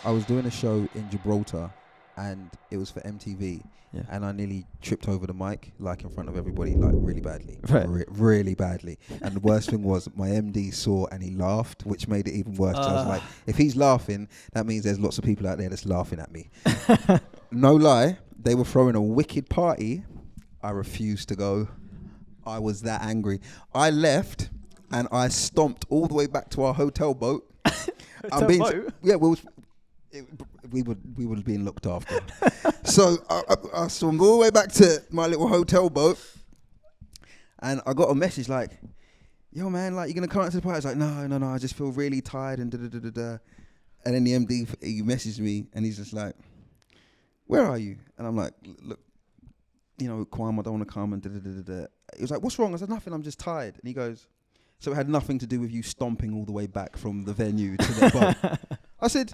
I was doing a show in Gibraltar, and it was for MTV. Yeah. And I nearly tripped over the mic, like in front of everybody, like really badly, Right. really badly. And the worst thing was my MD saw and he laughed, which made it even worse. So I was like, if he's laughing, that means there's lots of people out there that's laughing at me. No lie, they were throwing a wicked party. I refused to go. I was that angry. I left and I stomped all the way back to our hotel boat. Boat? Yeah, we were being looked after. So I swung all the way back to my little hotel boat, and I got a message like, "Yo, man, like, you gonna come out to the party?" I was like, "No, I just feel really tired and da da da da da." And then the MD he messaged me, and he's just like, "Where are you?" And I'm like, "Look, you know, Kwame, I don't want to come and da da da da da." He was like, "What's wrong?" I said, "Nothing. I'm just tired." And he goes, "So it had nothing to do with you stomping all the way back from the venue to the boat?" I said,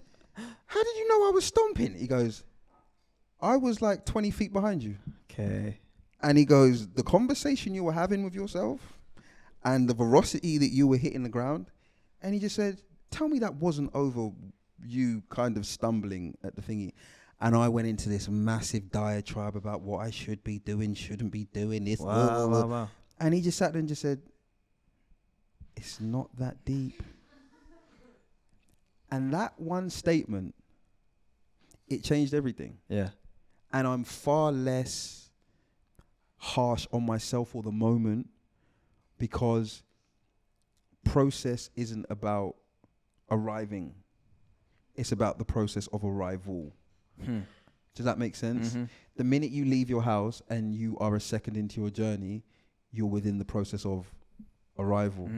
"How did you know I was stomping?" He goes, "I was like 20 feet behind you." Okay. And he goes, "The conversation you were having with yourself and the velocity that you were hitting the ground." And he just said, "Tell me that wasn't over you kind of stumbling at the thingy." And I went into this massive diatribe about what I should be doing, shouldn't be doing this. Wow. And he just sat there and just said, "It's not that deep." And that one statement, it changed everything. Yeah. And I'm far less harsh on myself or the moment, because process isn't about arriving. It's about the process of arrival. Does that make sense? Mm-hmm. The minute you leave your house and you are a second into your journey, you're within the process of arrival.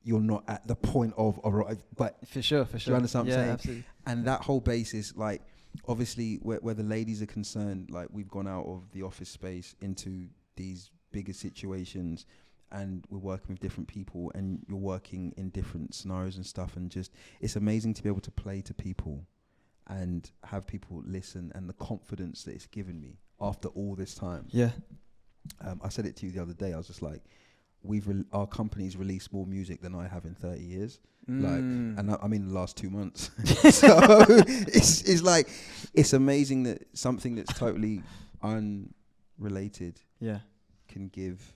You're not at the point of arrival. But For sure. do you understand what I'm saying? Absolutely. And that whole basis, like, obviously, where the ladies are concerned, like, we've gone out of the office space into these bigger situations, and we're working with different people, and you're working in different scenarios and stuff, and just, it's amazing to be able to play to people and have people listen, and the confidence that it's given me after all this time. Yeah. I said it to you the other day. I was just like, our company's released more music than I have in 30 years. Like, and I mean the last 2 months. So it's like, it's amazing that something that's totally unrelated can give,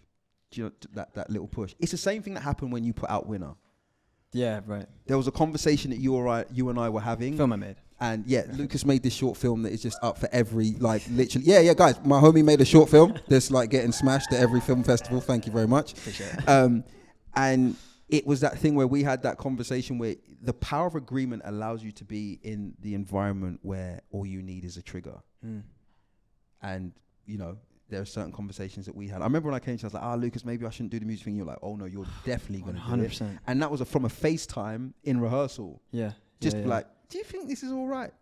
do you know, that little push. It's the same thing that happened when you put out Winner. Yeah, right. There was a conversation that you and I were having. Film I made. And yeah, Lucas made this short film that is just up for every, like, literally. Yeah, guys, my homie made a short film that's like getting smashed at every film festival. Thank you very much. Appreciate it. And it was that thing where we had that conversation where the power of agreement allows you to be in the environment where all you need is a trigger. And, you know, there are certain conversations that we had. I remember when I came to you, I was like, Lucas, maybe I shouldn't do the music thing. You're like, oh no, you're definitely going to do it. 100%. And that was from a FaceTime in rehearsal. Yeah. Just like, do you think this is all right?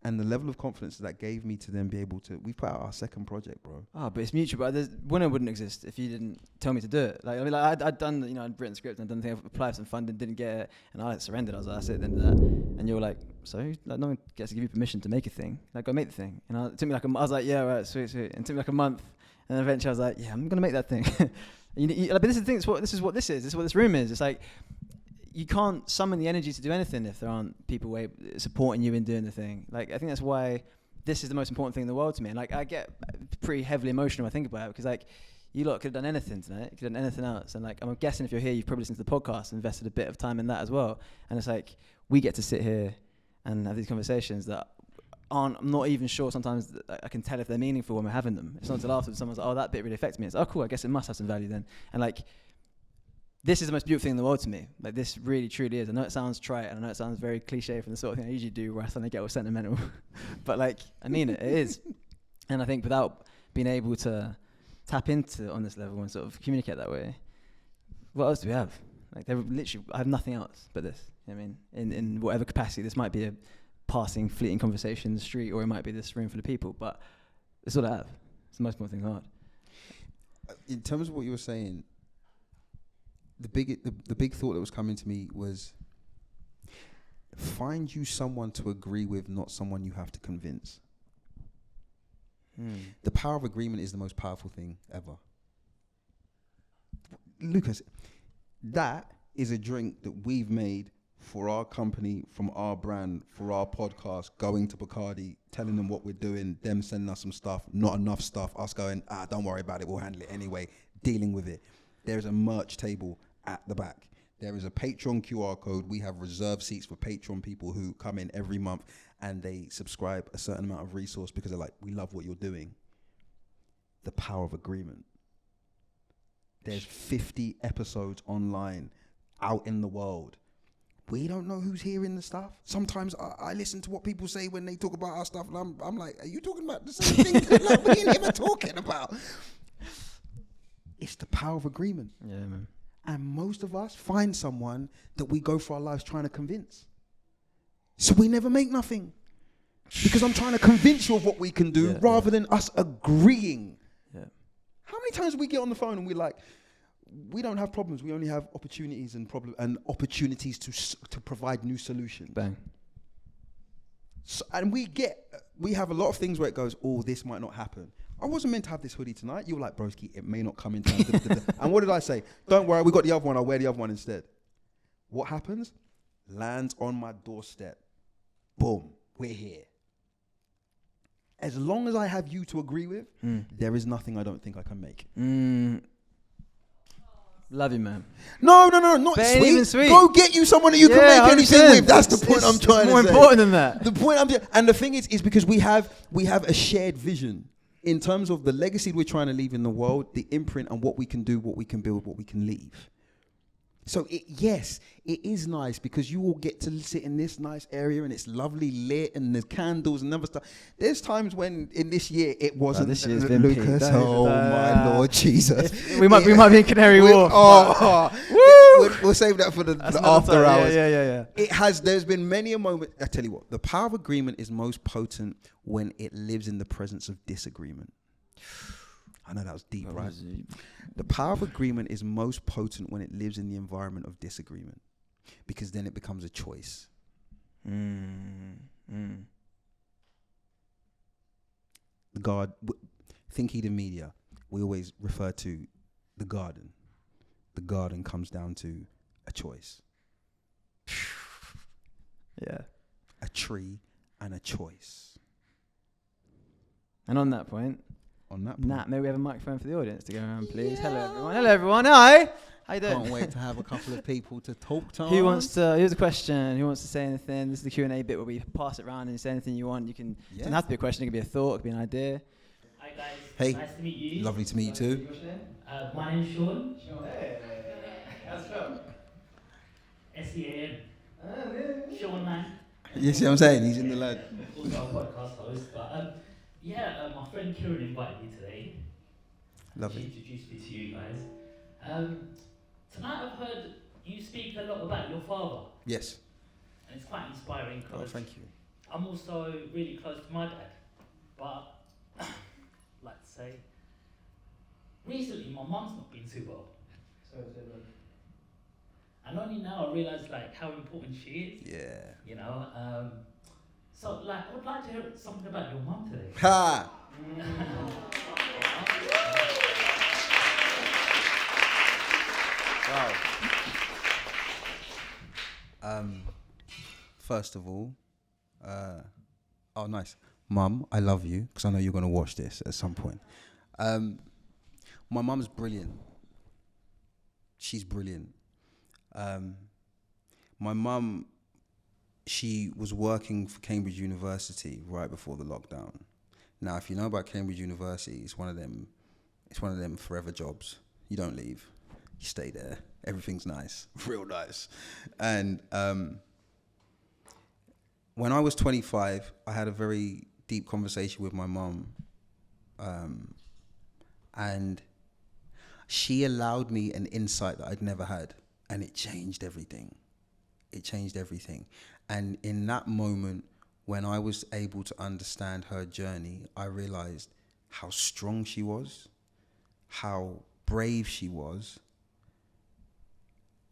And the level of confidence that gave me to then be able to, we put out our second project, bro. But it's mutual. But Winner wouldn't exist if you didn't tell me to do it. Like, I mean, like, I'd done, you know, I'd written the script and done the thing, applied for some funding, didn't get it, and I surrendered. I was like, that's it, then that. And you were like, so, like, no one gets to give you permission to make a thing. Like, go make the thing. And it took me like I was like, yeah, right, sweet. And it took me like a month. And then eventually I was like, yeah, I'm gonna make that thing. But this is the thing. This is what this is. This is what this room is. It's like, you can't summon the energy to do anything if there aren't people supporting you in doing the thing. Like, I think that's why this is the most important thing in the world to me. And like, I get pretty heavily emotional when I think about it, because like, you lot could have done anything tonight. You could have done anything else. And like, I'm guessing if you're here, you've probably listened to the podcast and invested a bit of time in that as well. And it's like, we get to sit here and have these conversations that I'm not even sure sometimes that I can tell if they're meaningful when we're having them. It's not until after someone's like, oh, that bit really affects me. It's, oh, cool, I guess it must have some value then. And like, this is the most beautiful thing in the world to me. Like, this really, truly is. I know it sounds trite, and I know it sounds very cliche from the sort of thing I usually do where I suddenly get all sentimental. But like, I mean it is. And I think without being able to tap into it on this level and sort of communicate that way, what else do we have? Like, I have nothing else but this. I mean, in whatever capacity, this might be a passing, fleeting conversation in the street, or it might be this room full of people, but it's all I have. It's the most important thing in the world. In terms of what you were saying, the big thought that was coming to me was, find you someone to agree with, not someone you have to convince. The power of agreement is the most powerful thing ever. Lucas, that is a drink that we've made for our company, from our brand, for our podcast, going to Bacardi, telling them what we're doing, them sending us some stuff, not enough stuff, us going, don't worry about it, we'll handle it anyway, dealing with it. There's a merch table at the back. There is a Patreon QR code. We have reserved seats for Patreon people who come in every month and they subscribe a certain amount of resource because they're like, we love what you're doing. The power of agreement. There's 50 episodes online out in the world. We don't know who's hearing the stuff. Sometimes I listen to what people say when they talk about our stuff, and I'm like, are you talking about the same thing that we ain't even talking about? It's the power of agreement. Yeah, man. And most of us find someone that we go for our lives trying to convince. So we never make nothing. Because I'm trying to convince you of what we can do rather than us agreeing. Yeah. How many times do we get on the phone and we're like, we don't have problems, we only have opportunities and opportunities to provide new solutions. Bang. So, and we have a lot of things where it goes, oh, this might not happen. I wasn't meant to have this hoodie tonight. You were like, broski, it may not come in time. And what did I say? Don't worry, we got the other one. I'll wear the other one instead. What happens? Lands on my doorstep. Boom, we're here. As long as I have you to agree with, there is nothing I don't think I can make. Love you, man. No, not but sweet. Even sweet. Go get you someone that you can make anything with. That's the point I'm trying to say. More important than that. The point and the thing is because we have a shared vision in terms of the legacy we're trying to leave in the world, the imprint and what we can do, what we can build, what we can leave. So it is nice because you all get to sit in this nice area and it's lovely lit and there's candles and other stuff. There's times when in this year it wasn't. This year's been Lucas. Oh my Lord Jesus! We might be in Canary Wharf. We'll save that for the after hours. Yeah. There's been many a moment. I tell you what, the power of agreement is most potent when it lives in the presence of disagreement. I know that was deep, right? The power of agreement is most potent when it lives in the environment of disagreement, because then it becomes a choice. The Think Eden Media, we always refer to the garden. The garden comes down to a choice. Yeah. A tree and a choice. And on that point, Nat, may we have a microphone for the audience to go around, please? Yeah. Hello, everyone. Hi. How you doing? Can't wait to have a couple of people to talk to. Here's a question. Who wants to say anything? This is the Q&A bit where we pass it around and say anything you want. It doesn't have to be a question. It could be a thought. It could be an idea. Hi, guys. Hey. Nice to meet you. Lovely to meet you too. What's your name? My name's Sean. Hey. How's it spelled? SEAN. Sean, man. You see what I'm saying? He's in the lad. Also a podcast host. But my friend Kieran invited me today. Lovely. She introduced me to you guys. Tonight I've heard you speak a lot about your father. Yes. And it's quite inspiring Oh, because thank you. I'm also really close to my dad. But, like to say, recently my mum's not been too well. And only now I realise like how important she is. Yeah. You know, so like I would like to hear something about your mum today. Ha! Wow. First of all, nice. Mum, I love you because I know you're going to watch this at some point. My mum's brilliant. She's brilliant. My mum, she was working for Cambridge University right before the lockdown. Now, if you know about Cambridge University, it's one of them forever jobs. You don't leave. You stay there. Everything's nice, real nice. And when I was 25, I had a very deep conversation with my mum. And she allowed me an insight that I'd never had. And it changed everything. It changed everything. And in that moment, when I was able to understand her journey, I realized how strong she was, how brave she was,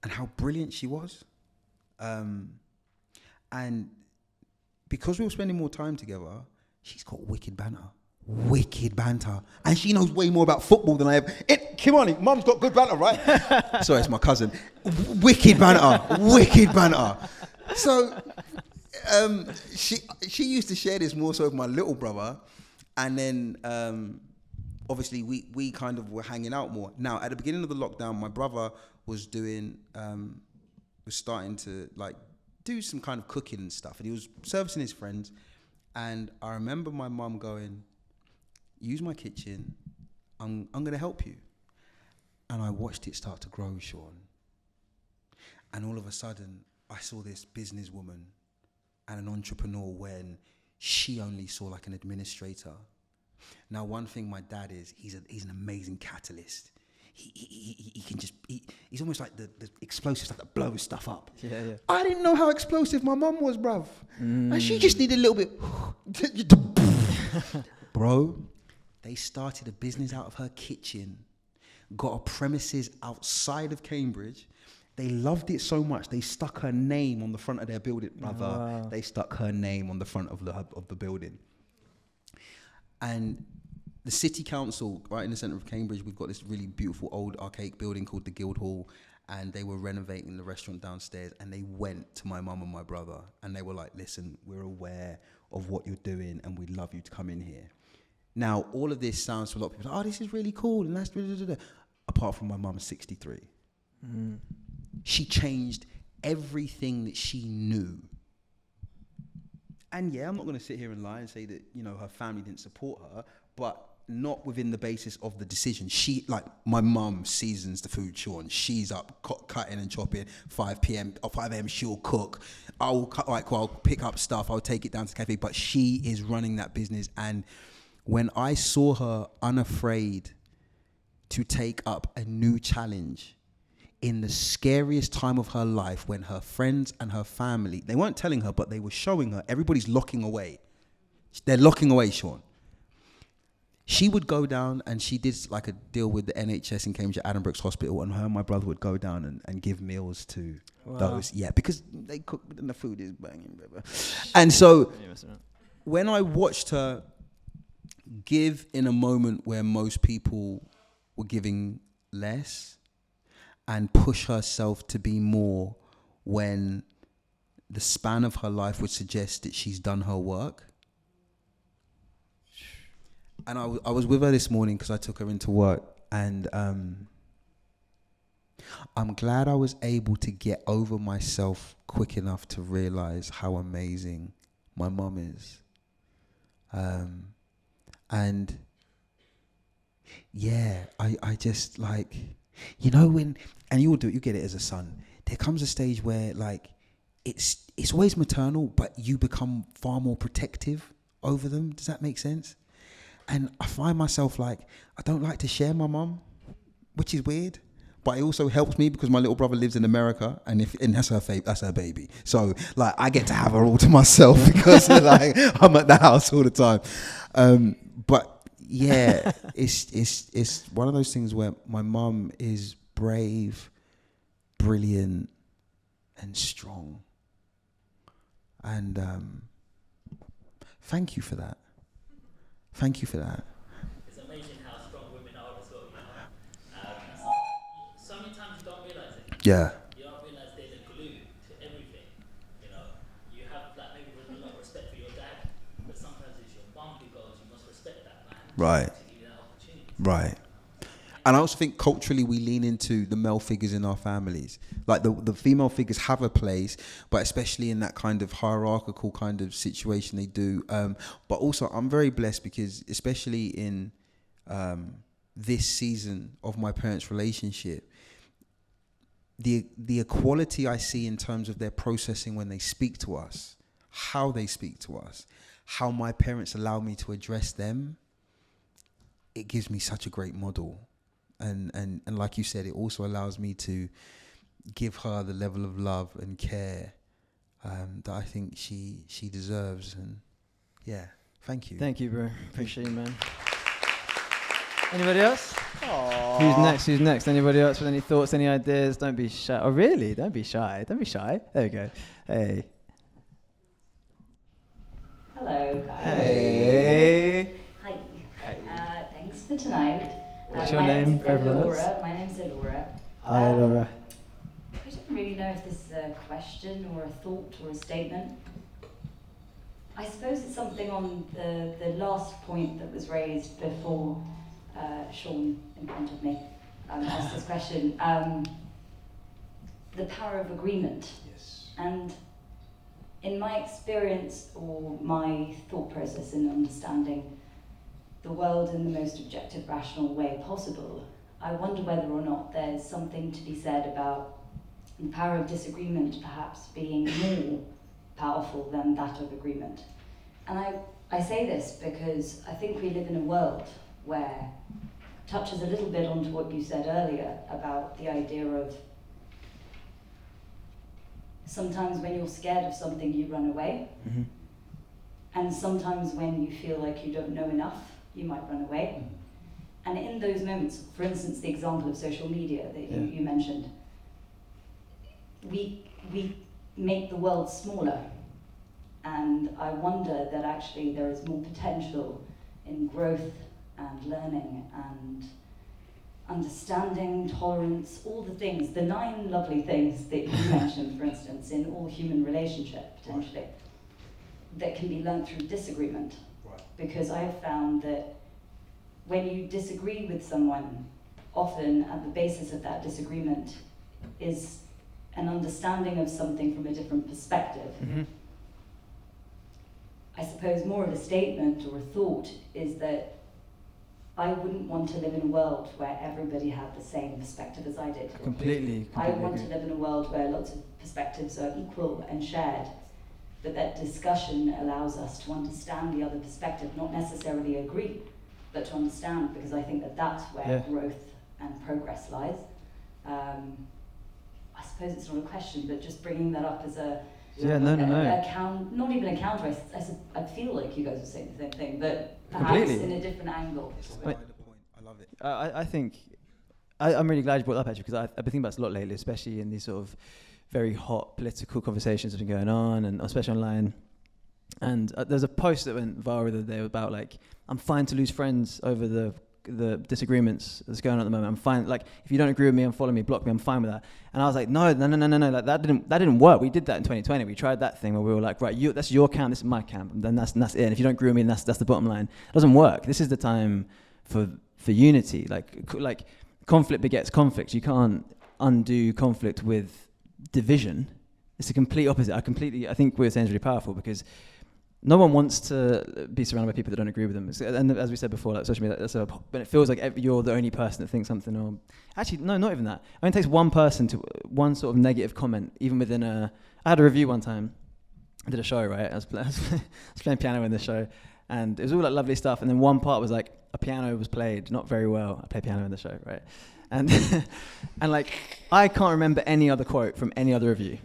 and how brilliant she was. And because we were spending more time together, she's got wicked banter. And she knows way more about football than I have. Kimani, Mum's got good banter, right? Sorry, it's my cousin. Wicked banter. So she used to share this more so with my little brother, and then obviously we kind of were hanging out more. Now at the beginning of the lockdown, my brother was doing was starting to like do some kind of cooking and stuff, and he was servicing his friends. And I remember my mum going, "Use my kitchen. I'm gonna help you." And I watched it start to grow, Sean. And all of a sudden, I saw this businesswoman and an entrepreneur when she only saw like an administrator. Now, one thing my dad is, he's an amazing catalyst. He can just, he's almost like the explosive stuff that blows stuff up. Yeah. I didn't know how explosive my mum was, bruv. And she just needed a little bit. Bro, they started a business out of her kitchen, got a premises outside of Cambridge. They loved it so much, they stuck her name on the front of their building, brother. Wow. They stuck her name on the front of the building. And the city council, right in the centre of Cambridge, we've got this really beautiful old archaic building called the Guildhall, and they were renovating the restaurant downstairs, and they went to my mum and my brother, and they were like, "Listen, we're aware of what you're doing, and we'd love you to come in here." Now, all of this sounds to a lot of people, "Oh, this is really cool," and that's apart from my mum, 63. She changed everything that she knew. And yeah, I'm not going to sit here and lie and say that, you know, her family didn't support her, but not within the basis of the decision. She, like, my mum seasons the food, Sean. She's up cutting and chopping, 5 p.m. or 5 a.m. she'll cook. I'll pick up stuff. I'll take it down to the cafe. But she is running that business. And when I saw her unafraid to take up a new challenge in the scariest time of her life, when her friends and her family, they weren't telling her, but they were showing her, everybody's locking away. They're locking away, Sean. She would go down, and she did like a deal with the NHS in Cambridge at Adam Brooks Hospital, and her and my brother would go down and give meals to those. Yeah, because they cook and the food is banging. Blah, blah. And so when I watched her give in a moment where most people were giving less, and push herself to be more when the span of her life would suggest that she's done her work. And I was with her this morning because I took her into work, and I'm glad I was able to get over myself quick enough to realize how amazing my mum is. And yeah, I just like, you know, when, and you get it as a son, there comes a stage where like it's always maternal, but you become far more protective over them. Does that make sense? And I find myself like, I don't like to share my mum, which is weird, but it also helps me because my little brother lives in America, and that's her baby. So like I get to have her all to myself because like I'm at the house all the time. But yeah, it's one of those things where my mum is brave, brilliant, and strong. And thank you for that. Thank you for that. It's amazing how strong women are as well, you know. So many times you don't realise it. Yeah. You don't realise they're the glue to everything. You know, you have like maybe a lot of respect for your dad, but sometimes it's your mum who goes, you must respect that man. Right. To give you that opportunity. Right. And I also think culturally we lean into the male figures in our families. Like the female figures have a place, but especially in that kind of hierarchical kind of situation they do. But also I'm very blessed because especially in this season of my parents' relationship, the equality I see in terms of their processing when they speak to us, how they speak to us, how my parents allow me to address them, it gives me such a great model. And like you said, it also allows me to give her the level of love and care that I think she deserves. And yeah, thank you. Thank you, bro. Appreciate you, man. Anybody else? Aww. Who's next? Anybody else with any thoughts, any ideas? Don't be shy. Oh, really? Don't be shy. Don't be shy. There we go. Hey. Hello, guys. Hey. Hi. Thanks for tonight. What's your name, Laura. My name's Laura. Hi, Laura. don't really know if this is a question or a thought or a statement. I suppose it's something on the last point that was raised before Sean in front of me asked this question. The power of agreement. Yes. And in my experience or my thought process in understanding the world in the most objective, rational way possible, I wonder whether or not there's something to be said about the power of disagreement perhaps being more powerful than that of agreement. And I say this because I think we live in a world where touches a little bit onto what you said earlier about the idea of sometimes when you're scared of something you run away, Mm-hmm. and sometimes when you feel like you don't know enough you might run away. And in those moments, for instance the example of social media that you mentioned, we make the world smaller, and I wonder that actually there is more potential in growth and learning and understanding, tolerance, all the things, the 9 lovely things that you mentioned, for instance, in all human relationship, potentially, that can be learned through disagreement. Right. Because I have found that when you disagree with someone, often at the basis of that disagreement is an understanding of something from a different perspective. Mm-hmm. I suppose more of a statement or a thought is that I wouldn't want to live in a world where everybody had the same perspective as I did. Completely I want agree. to live in a world where lots of perspectives are equal and shared, but that discussion allows us to understand the other perspective, not necessarily agree, but to understand, because I think that that's where growth and progress lies. I suppose it's not a question, but just bringing that up as a No. not even a counter. I feel like you guys are saying the same thing, but perhaps Completely. in a different angle. It's a Wait. wider point. I love it. I think I'm really glad you brought that up actually, because I've been thinking about this a lot lately, especially in these sort of very hot political conversations that have been going on, and especially online. And there's a post that went viral the other day about like, I'm fine to lose friends over the disagreements that's going on at the moment. I'm fine. Like, if you don't agree with me, unfollow me, block me. I'm fine with that. And I was like, no. Like that didn't work. We did that in 2020. We tried that thing where we were like, right, that's your camp, this is my camp, and then that's it. And if you don't agree with me, that's the bottom line. It doesn't work. This is the time for unity. Like conflict begets conflict. You can't undo conflict with division. It's the complete opposite. I think what you're saying is really powerful, because no one wants to be surrounded by people that don't agree with them. And as we said before, like social media, when it feels like you're the only person that thinks something, or actually, no, not even that. It only takes one person to one sort of negative comment, even within I had a review one time. I did a show, right? I was playing piano in the show, and it was all like lovely stuff. And then one part was like a piano was played not very well. I play piano in the show, right? And and like I can't remember any other quote from any other review.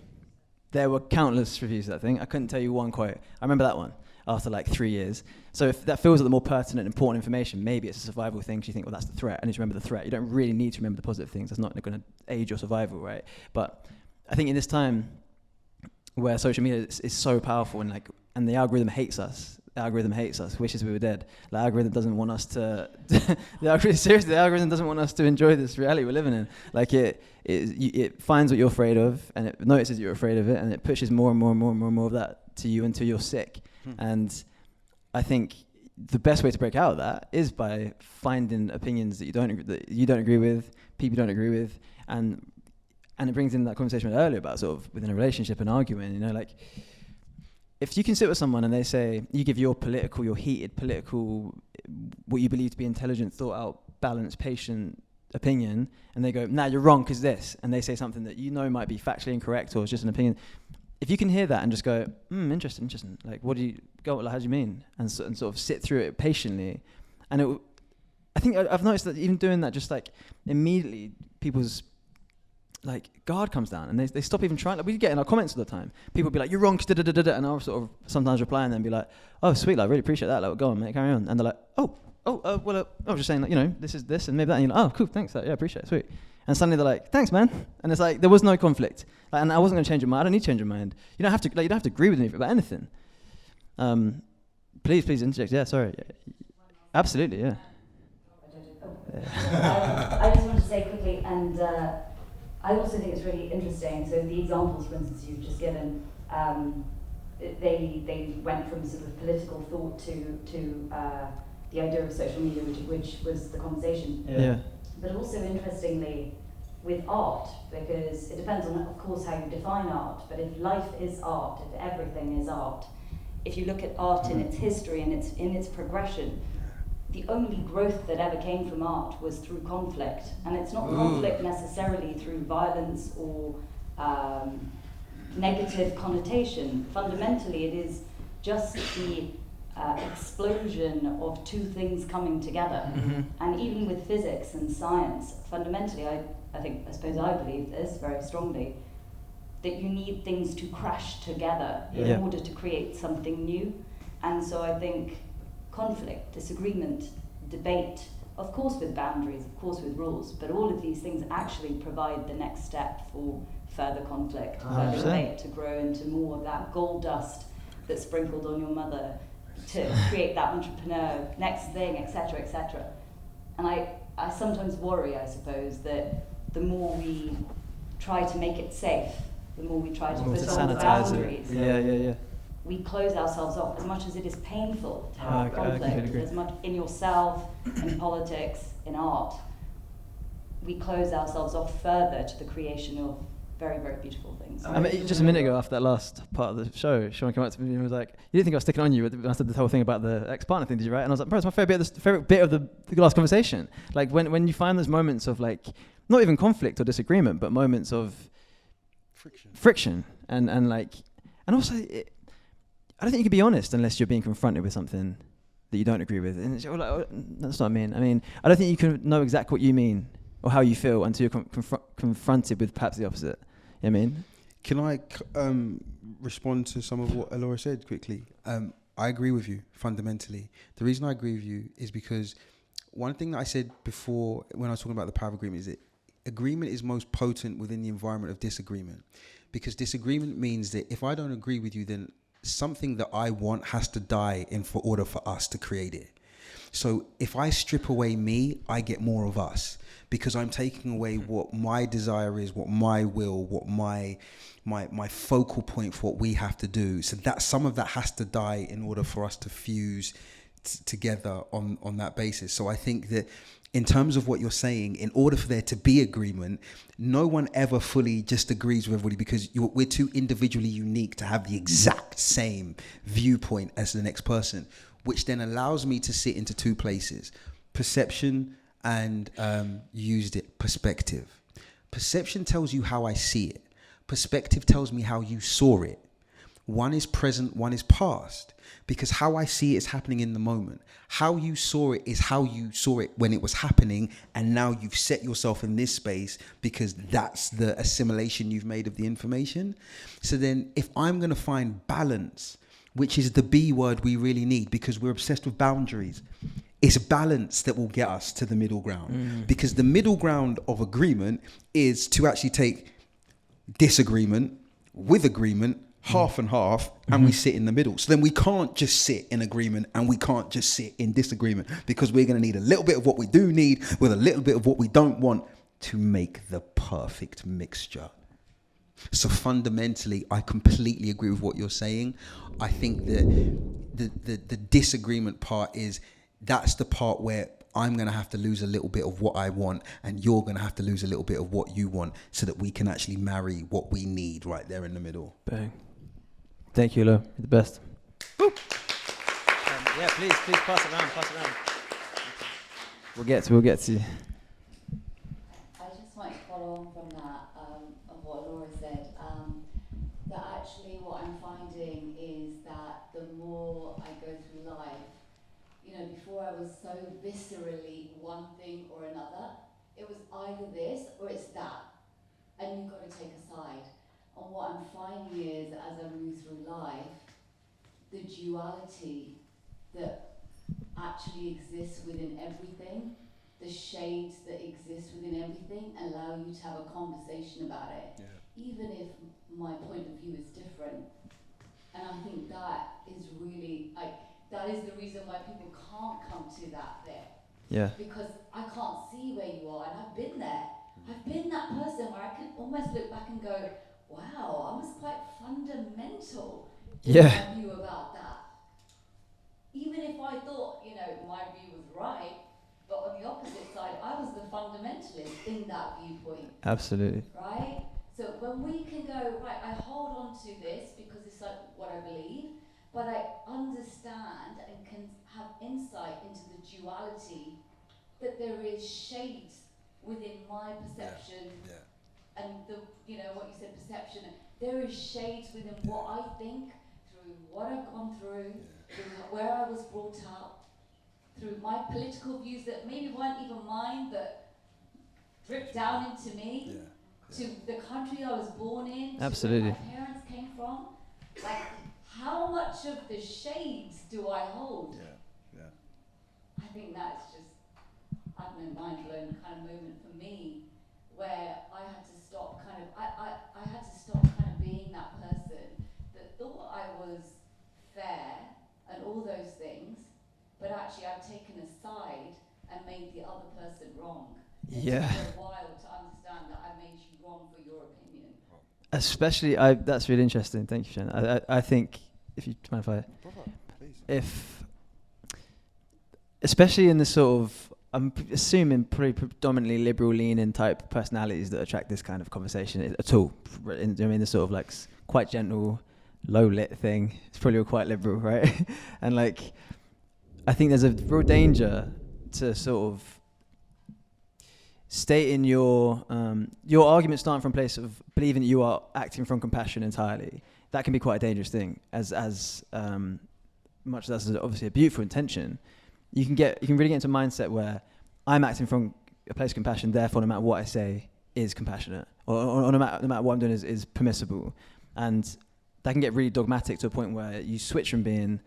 There were countless reviews of that thing. I couldn't tell you one quote. I remember that one after like 3 years. So if that feels like the more pertinent, important information, maybe it's a survival thing. So you think, well, that's the threat. I need to remember the threat. You don't really need to remember the positive things. That's not going to aid your survival, right? But I think in this time where social media is so powerful, and the algorithm hates us. The algorithm hates us, wishes we were dead. The algorithm doesn't want us to. The algorithm doesn't want us to enjoy this reality we're living in. Like it finds what you're afraid of, and it notices you're afraid of it, and it pushes more and more of that to you until you're sick. And I think the best way to break out of that is by finding opinions that you don't agree with, people you don't agree with, and it brings in that conversation we had earlier about sort of within a relationship and arguing. Like, if you can sit with someone and they say, you give your heated political, what you believe to be intelligent, thought out, balanced, patient opinion, and they go, nah, you're wrong because this, and they say something that you know might be factually incorrect or it's just an opinion. If you can hear that and just go, interesting, like, what do you go? Like, how do you mean? And sort of sit through it patiently, and I think I've noticed that even doing that, just like immediately people's like guard comes down, and they stop even trying. Like, we get in our comments all the time. People be like, "You're wrong," and I'll sort of sometimes reply and then be like, "Oh, sweet, like, really appreciate that. Like, go on, mate, carry on." And they're like, I was just saying, like, this is this and maybe that." And you're like, "Oh, cool, thanks. Yeah, appreciate it, sweet." And suddenly they're like, "Thanks, man." And it's like there was no conflict, like, and I wasn't going to change your mind. I don't need to change your mind. You don't have to agree with me about anything. Please interject. Yeah, sorry. Absolutely, yeah. I just want to say quickly, and I also think it's really interesting. So the examples, for instance, you've just given, they went from sort of political thought to the idea of social media, which was the conversation. Yeah. But also interestingly, with art, because it depends on, of course, how you define art. But if life is art, if everything is art, if you look at art in its history and in its progression, the only growth that ever came from art was through conflict. And it's not conflict necessarily through violence or negative connotation. Fundamentally, it is just the explosion of two things coming together. And even with physics and science, fundamentally, I believe this very strongly, that you need things to crash together in order to create something new. And so I think conflict, disagreement, debate, of course with boundaries, of course with rules, but all of these things actually provide the next step for further conflict, further debate, to grow into more of that gold dust that's sprinkled on your mother, to create that entrepreneur, next thing, etc., etc. And I sometimes worry, I suppose, that the more we try to make it safe, the more we try to put on the boundaries, we close ourselves off. As much as it is painful to have conflict, as much in yourself, in politics, in art, we close ourselves off further to the creation of very, very beautiful things. I mean, just a minute ago, after that last part of the show, Sean came up to me and was like, "You didn't think I was sticking on you when I said the whole thing about the ex-partner thing, did you?" Right? And I was like, "Bro, it's my favorite bit of the last conversation. Like when you find those moments of like, not even conflict or disagreement, but moments of friction, and also, I don't think you can be honest unless you're being confronted with something that you don't agree with. And it's like, oh, that's what I mean. I mean, I don't think you can know exactly what you mean or how you feel until you're confronted with perhaps the opposite. You know what I mean? Can I respond to some of what Elora said quickly? I agree with you fundamentally. The reason I agree with you is because one thing that I said before when I was talking about the power of agreement is that agreement is most potent within the environment of disagreement, because disagreement means that if I don't agree with you, then something that I want has to die in for order for us to create it. So if I strip away me, I get more of us, because I'm taking away what my desire is, what my will, what my focal point for what we have to do. So that some of that has to die in order for us to fuse together on that basis. So I think that in terms of what you're saying, in order for there to be agreement, no one ever fully just agrees with everybody, because we're too individually unique to have the exact same viewpoint as the next person, which then allows me to sit into two places: perception and used it, perspective. Perception tells you how I see it. Perspective tells me how you saw it. One is present, one is past, because how I see it is happening in the moment. How you saw it is how you saw it when it was happening, and now you've set yourself in this space because that's the assimilation you've made of the information. So then if I'm going to find balance, which is the B word we really need because we're obsessed with boundaries, it's balance that will get us to the middle ground. Because the middle ground of agreement is to actually take disagreement with agreement, half and half, and we sit in the middle. So then we can't just sit in agreement and we can't just sit in disagreement, because we're going to need a little bit of what we do need with a little bit of what we don't want to make the perfect mixture. So fundamentally, I completely agree with what you're saying. I think that the disagreement part is, that's the part where I'm going to have to lose a little bit of what I want, and you're going to have to lose a little bit of what you want, so that we can actually marry what we need right there in the middle. Bang. Thank you, Lo. You're the best. Yeah, please pass it around. We'll get to you. I just might follow on from that, of what Laura said, that actually what I'm finding is that the more I go through life, before I was so viscerally one thing or another. It was either this or it's that, and you've got to take a side. And what I'm finding is, as I move through life, the duality that actually exists within everything, the shades that exist within everything, allow you to have a conversation about it, even if my point of view is different. And I think that is really, that is the reason why people can't come to that bit. Yeah. Because I can't see where you are, and I've been there. I've been that person where I can almost look back and go, wow, I was quite fundamental in Yeah. my view about that. Even if I thought, you know, my view was right, but on the opposite side, I was the fundamentalist in that viewpoint. Absolutely. Right? So when we can go, right, I hold on to this because it's like what I believe, but I understand and can have insight into the duality that there is shades within my perception and the, you know, what you said, perception. There is shades within what I think, through what I've gone through where I was brought up, through my political views that maybe weren't even mine, but dripped down into me, to the country I was born in, Absolutely. to where my parents came from. Like, how much of the shades do I hold? I think that's just, I don't know, mind-blown kind of moment for me, where I had to stop kind of, I had to stop kind of being that person that thought I was fair and all those things, but actually I've taken a side and made the other person wrong. Yeah. It took a while to understand that I made you wrong for your opinion. Especially, that's really interesting. Thank you, Shannon. I think, if you mind if especially in the sort of, I'm assuming pretty predominantly liberal leaning type personalities that attract this kind of conversation at all. I mean, the sort of like quite gentle, low lit thing. It's probably all quite liberal, right? And like, I think there's a real danger to sort of stating your argument starting from a place of believing that you are acting from compassion entirely. That can be quite a dangerous thing, as much as that's obviously a beautiful intention. You can really get into a mindset where I'm acting from a place of compassion, therefore no matter what I say is compassionate, or no matter what I'm doing is permissible. And that can get really dogmatic to a point where you switch from being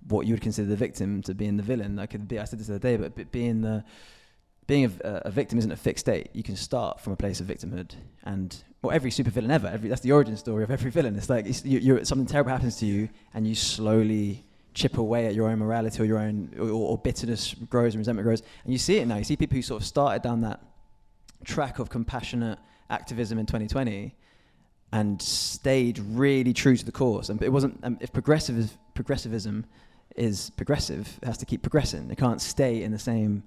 what you would consider the victim to being the villain. I said this the other day, but being a victim isn't a fixed state. You can start from a place of victimhood, and every supervillain ever, that's the origin story of every villain. It's like you're something terrible happens to you, and you slowly chip away at your own morality, or your own, or bitterness grows and resentment grows. And you see it now. You see people who sort of started down that track of compassionate activism in 2020 and stayed really true to the cause. And it wasn't. If progressivism is progressive, it has to keep progressing. It can't stay in the same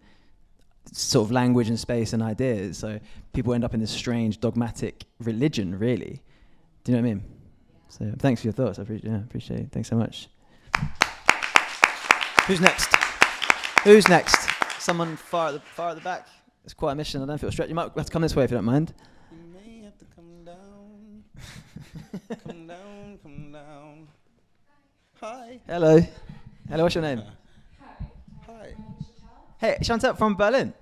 sort of language and space and ideas. So people end up in this strange dogmatic religion, really. Do you know what I mean? So thanks for your thoughts. I appreciate it. Thanks so much. Who's next? Someone far at the back. It's quite a mission. I don't feel stretched. You might have to come this way if you don't mind. You may have to come down. Come down. Hi. Hello, what's your name? Hi. Hey, Chantal from Berlin.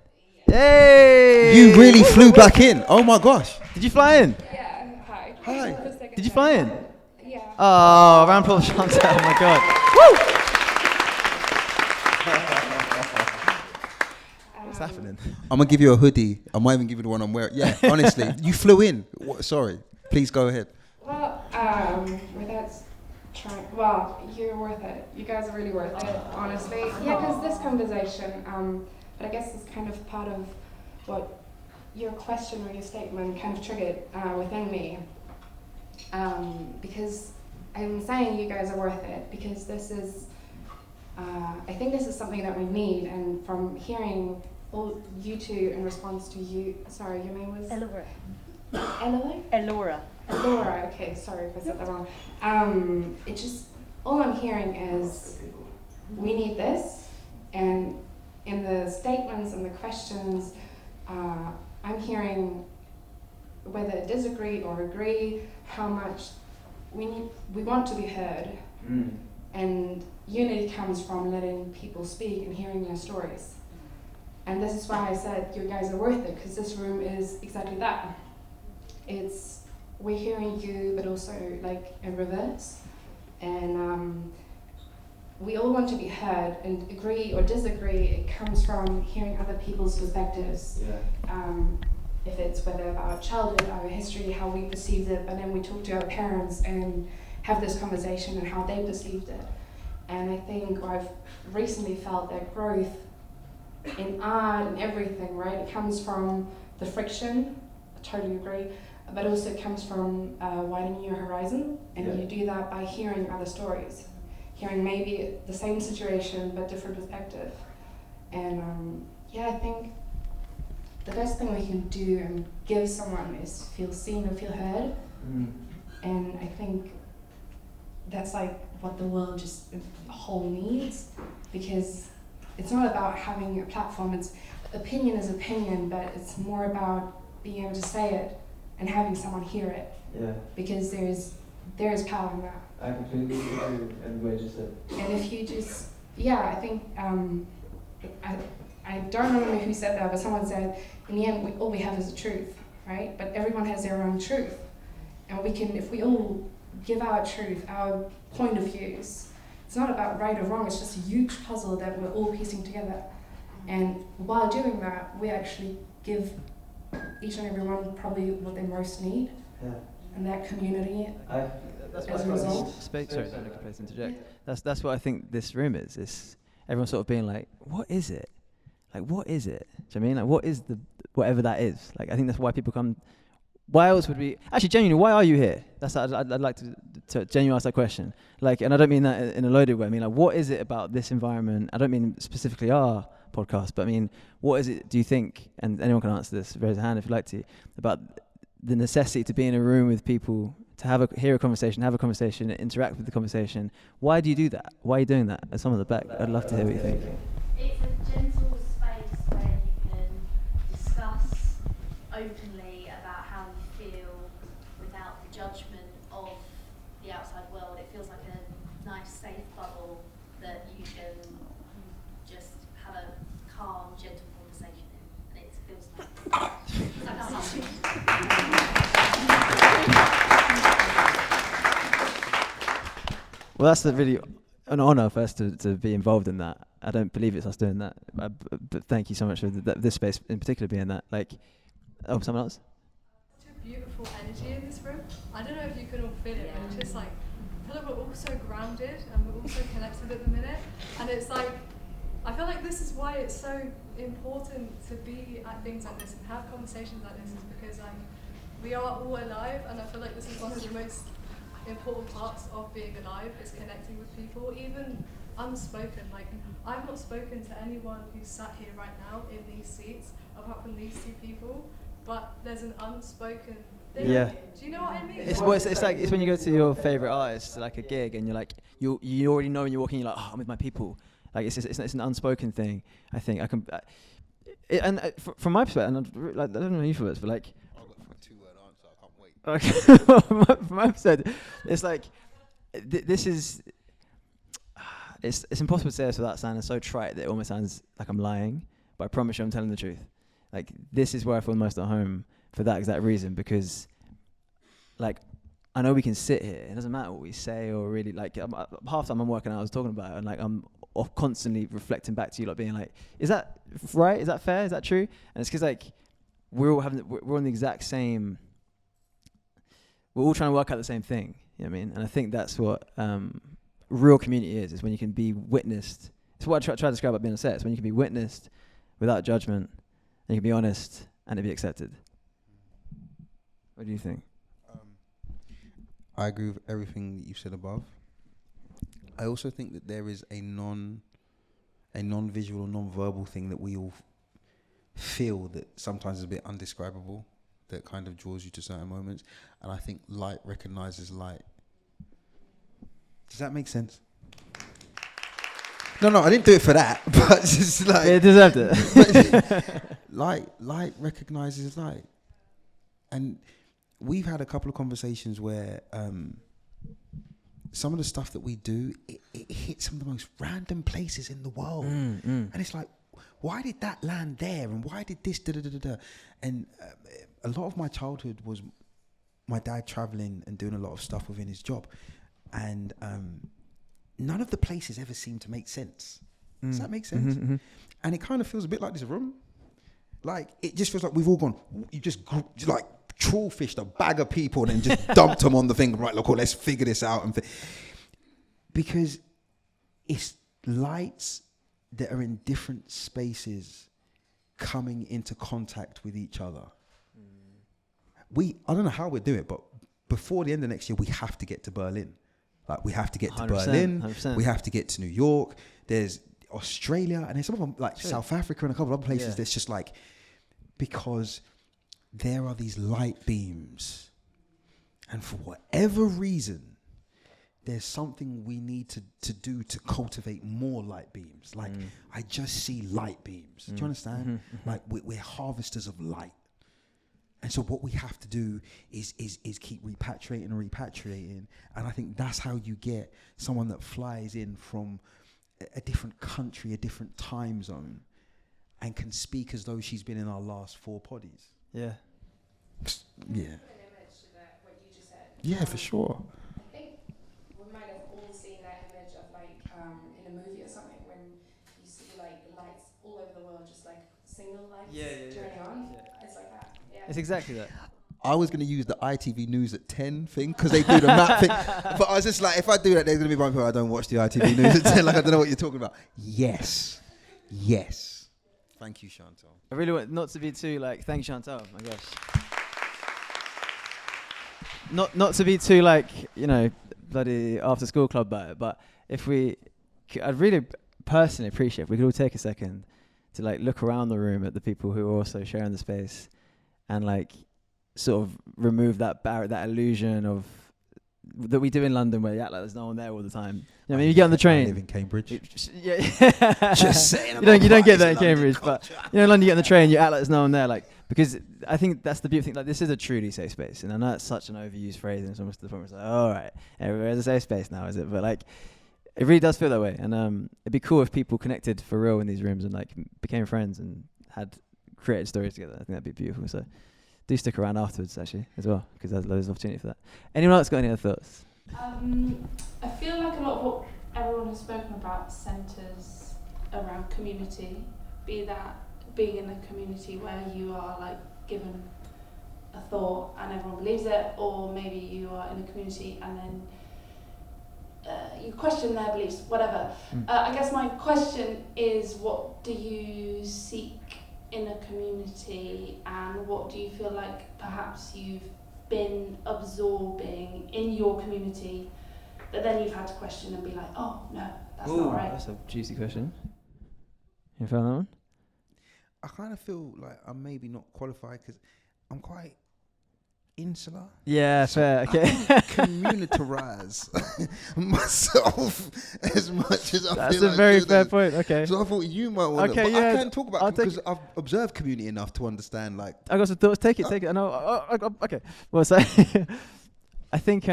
Hey! You really flew back in. Oh my gosh. Did you fly in? Yeah, hi. Hi. Did you fly in? Yeah. Oh, round of applause, Chantal. Oh my God. What's happening? I'm gonna give you a hoodie. I might even give you the one I'm wearing. Yeah, honestly, you flew in. Sorry. Please go ahead. Well, you're worth it. You guys are really worth it, honestly. Yeah, because this conversation, but I guess it's kind of part of what your question or your statement kind of triggered within me. Because I'm saying you guys are worth it, because this is, I think this is something that we need, and from hearing all you two in response to you, sorry, your name was? Elora. Elora? Elora, okay, sorry if I said that wrong. It just, all I'm hearing is, we need this, and in the statements and the questions, I'm hearing, whether disagree or agree, how much we want to be heard, and unity comes from letting people speak and hearing their stories. And this is why I said you guys are worth it, because this room is exactly that. We're hearing you, but also like in reverse. And we all want to be heard, and agree or disagree, it comes from hearing other people's perspectives. Yeah. If it's whether our childhood, our history, how we perceived it, and then we talk to our parents and have this conversation and how they perceived it. And I think I've recently felt that growth in art and everything, right? It comes from the friction I totally agree. But also it comes from widening your horizon, and you do that by hearing other stories, hearing maybe the same situation but different perspective. And I think the best thing we can do and give someone is feel seen and feel heard. And I think that's like what the world just a whole needs, because it's not about having a platform. It's opinion is opinion, but it's more about being able to say it and having someone hear it. Yeah. Because there is power in that. I completely agree with every word you said. And if you just, I think, I don't remember who said that, but someone said, in the end, all we have is the truth, right? But everyone has their own truth. And we can, if we all give our truth, our point of views, it's not about right or wrong, it's just a huge puzzle that we're all piecing together. And while doing that, we actually give each and every one probably what they most need. Yeah. And that community, that's as a result. Sorry, to interject. Yeah. That's what I think this room is. It's everyone sort of being like, what is it? Like, what is it? Do you know what I mean? Like, what is whatever that is? Like, I think that's why people come. Why else would we? Actually, genuinely, why are you here? I'd like to genuinely ask that question. Like, and I don't mean that in a loaded way. I mean, like, what is it about this environment? I don't mean specifically our podcast, but I mean, what is it, do you think, and anyone can answer this, raise a hand if you'd like to, about the necessity to be in a room with people, to hear a conversation, have a conversation, interact with the conversation. Why do you do that? Why are you doing that? As someone at the back, I'd love to hear what you think. It's a gentle space where you can discuss openly about how you feel without the judgment of the outside world. It feels like a nice, safe bubble that you can just have a calm, gentle conversation in, and it feels nice. Well, that's really an honour for us to be involved in that. I don't believe it's us doing that, but thank you so much for this space in particular being that. Like, someone else? Such a beautiful energy in this room. I don't know if you can all feel it, but it's just like, I feel like we're all so grounded and we're all so connected at the minute. And it's like, I feel like this is why it's so important to be at things like this and have conversations like this, is because like we are all alive, and I feel like this is one of the most important parts of being alive, is connecting with people, even unspoken. Like, I've not spoken to anyone who's sat here right now in these seats apart from these two people, but there's an unspoken thing. Yeah. Do you know what I mean? It's when you go to your favourite artist, to like a gig, and you're like, you already know when you're walking, you're like, oh, I'm with my people. Like, it's an unspoken thing. I think I can, from my perspective, and I don't know you for this, but like, okay. From my perspective, it's like this is. It's impossible to say this without sounding so trite that it almost sounds like I'm lying. But I promise you, I'm telling the truth. Like, this is where I feel most at home for that exact reason, because, like, I know we can sit here. It doesn't matter what we say or really, like, half the time I'm working out, I was talking about it, and like I'm constantly reflecting back to you, like being like, is that right? Is that fair? Is that true? And it's because like we're on the exact same. We're all trying to work out the same thing. You know what I mean? And I think that's what real community is when you can be witnessed. It's what I try to describe about being a set. It's when you can be witnessed without judgment, and you can be honest, and it be accepted. What do you think? I agree with everything that you said above. I also think that there is a non-visual, non-verbal thing that we all feel that sometimes is a bit undescribable, that kind of draws you to certain moments. And I think light recognizes light. Does that make sense? No, I didn't do it for that, but just like... It deserved it. Light recognizes light. And we've had a couple of conversations where some of the stuff that we do, it hits some of the most random places in the world. And it's like, why did that land there? And why did this, da-da-da-da-da? And a lot of my childhood was my dad traveling and doing a lot of stuff within his job. And none of the places ever seemed to make sense. Does that make sense? Mm-hmm. And it kind of feels a bit like this room. Like, it just feels like we've all gone, you just like trawfished a bag of people and then just dumped them on the thing. Right, look, let's figure this out. Because it's lights that are in different spaces coming into contact with each other. I don't know how we're doing it, but before the end of next year, we have to get to Berlin. Like, we have to get to 100%, Berlin. 100%. We have to get to New York. There's Australia, and there's some of them, like South Africa and a couple of other places. That's just like, because there are these light beams, and for whatever reason, there's something we need to do to cultivate more light beams. Like, I just see light beams. Do you understand? Like, we're harvesters of light. And so what we have to do is keep repatriating. And I think that's how you get someone that flies in from a different country, a different time zone, and can speak as though she's been in our last 4 poddies. Yeah. Yeah. An image to that, what you just said. Yeah, for sure. I think we might have all seen that image of like in a movie or something when you see like lights all over the world, just like single lights turning on. Yeah. It's like that. Yeah. It's exactly that. I was going to use the ITV News at 10 thing because they do the map thing. But I was just like, if I do that, there's going to be one people I don't watch the ITV News at 10. Like, I don't know what you're talking about. Yes. Thank you, Chantal. I really want not to be too like, thank you, Chantal. My gosh. Not to be too like, you know, bloody after school club about it, but I'd really personally appreciate if we could all take a second to like look around the room at the people who are also sharing the space and like sort of remove that barrier, that illusion of that we do in London where you act like there's no one there all the time. You know, I mean, you get on the train. I live in Cambridge. Just saying. You don't get that in Cambridge, but you know, in London you get on the train, you act like there's no one there, like, because I think that's the beautiful thing. Like, this is a truly safe space, and I know it's such an overused phrase, and it's almost to the point where it's like, all right, everywhere has a safe space now, is it? But like, it really does feel that way, and it'd be cool if people connected for real in these rooms and like became friends and had created stories together. I think that'd be beautiful. So do stick around afterwards, actually, as well, because there's loads of opportunity for that. Anyone else got any other thoughts? I feel like a lot of what everyone has spoken about centres around community, be that being in a community where you are like given a thought and everyone believes it, or maybe you are in a community and then you question their beliefs, whatever. I guess my question is, what do you seek in a community, and what do you feel like perhaps you've been absorbing in your community that then you've had to question and be like, oh no, that's not right? That's a juicy question. You found that one? I kind of feel like I'm maybe not qualified because I'm quite insular. Yeah, So fair. Okay. Communitarize myself as much as I That's feel a like very do fair this. point. Okay. So I thought you might want to. Okay, But yeah, I can talk about I'll it take because I've observed community enough to understand. Like, I got some thoughts. Take it. I know. Okay. Well, so I think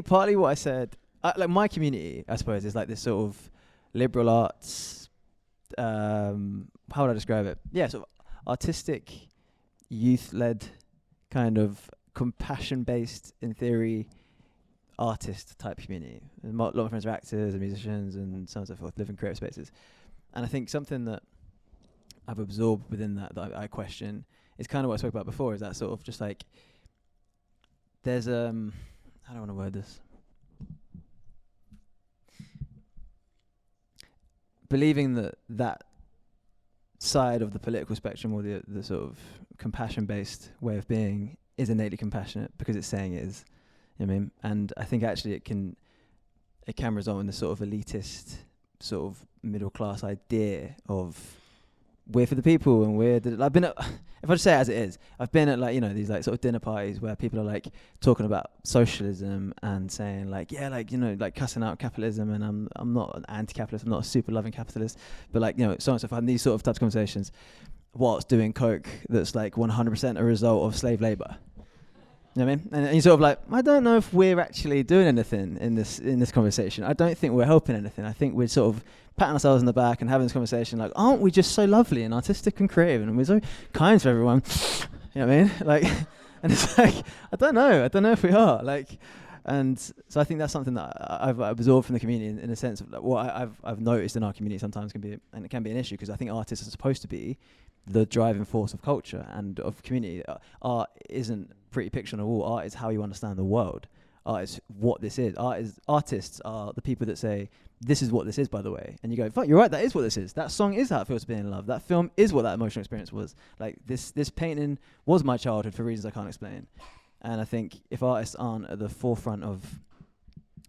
partly what I said, like my community, I suppose, is like this sort of liberal arts. How would I describe it? Yeah, sort of artistic, youth-led, kind of compassion-based, in theory, artist type community. And a lot of my friends are actors and musicians and so on and so forth, live in creative spaces. And I think something that I've absorbed within that I question is kind of what I spoke about before, is that sort of just like, there's how do I want to word this? Believing that side of the political spectrum, or the sort of compassion-based way of being, is innately compassionate because it's saying it is. You know what I mean? And I think actually it can result in this sort of elitist, sort of middle-class idea of we're for the people and I've been at, if I just say it as it is, I've been at like, you know, these like sort of dinner parties where people are like talking about socialism and saying like, yeah, like, you know, like cussing out capitalism, and I'm not an anti-capitalist, I'm not a super loving capitalist, but like, you know, so on and so forth. And these sort of types of conversations whilst doing coke that's like 100% a result of slave labour. You know what I mean? And you're sort of like, I don't know if we're actually doing anything in this conversation. I don't think we're helping anything. I think we're sort of patting ourselves on the back and having this conversation like, aren't we just so lovely and artistic and creative and we're so kind to everyone? You know what I mean? Like, and it's like, I don't know if we are. Like, and so I think that's something that I've absorbed from the community in a sense of like, what I've noticed in our community sometimes can be an issue, because I think artists are supposed to be the driving force of culture and of community. Art isn't pretty picture on a wall. Art is how you understand the world. artists what this is. Artists are the people that say, this is what this is, by the way. And you go, fuck, you're right, that is what this is. That song is how it feels to be in love. That film is what that emotional experience was. Like, this painting was my childhood for reasons I can't explain. And I think if artists aren't at the forefront of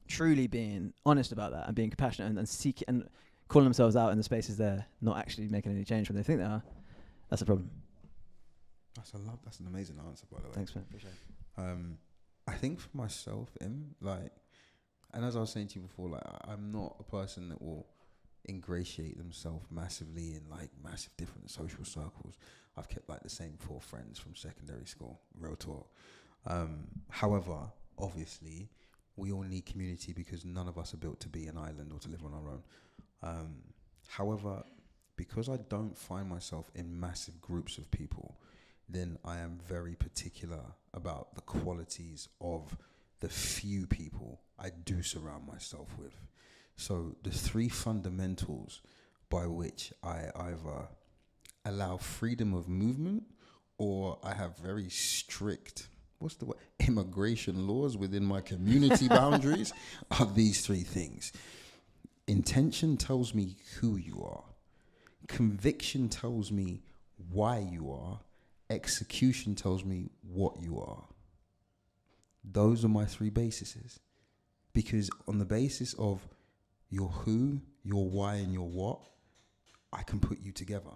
truly being honest about that and being compassionate and seek and calling themselves out in the spaces there, not actually making any change when they think they are, that's a problem. That's an amazing answer, by the way. Thanks, man. Appreciate it. I think for myself, and as I was saying to you before, like, I'm not a person that will ingratiate themselves massively in like massive different social circles. I've kept like the same 4 friends from secondary school, real talk. However, obviously, we all need community because none of us are built to be an island or to live on our own. However, because I don't find myself in massive groups of people, then I am very particular about the qualities of the few people I do surround myself with. So the 3 fundamentals by which I either allow freedom of movement or I have very strict, immigration laws within my community boundaries are these 3 things. Intention tells me who you are. Conviction tells me why you are. Execution tells me what you are. Those are my 3 bases. Because on the basis of your who, your why, and your what, I can put you together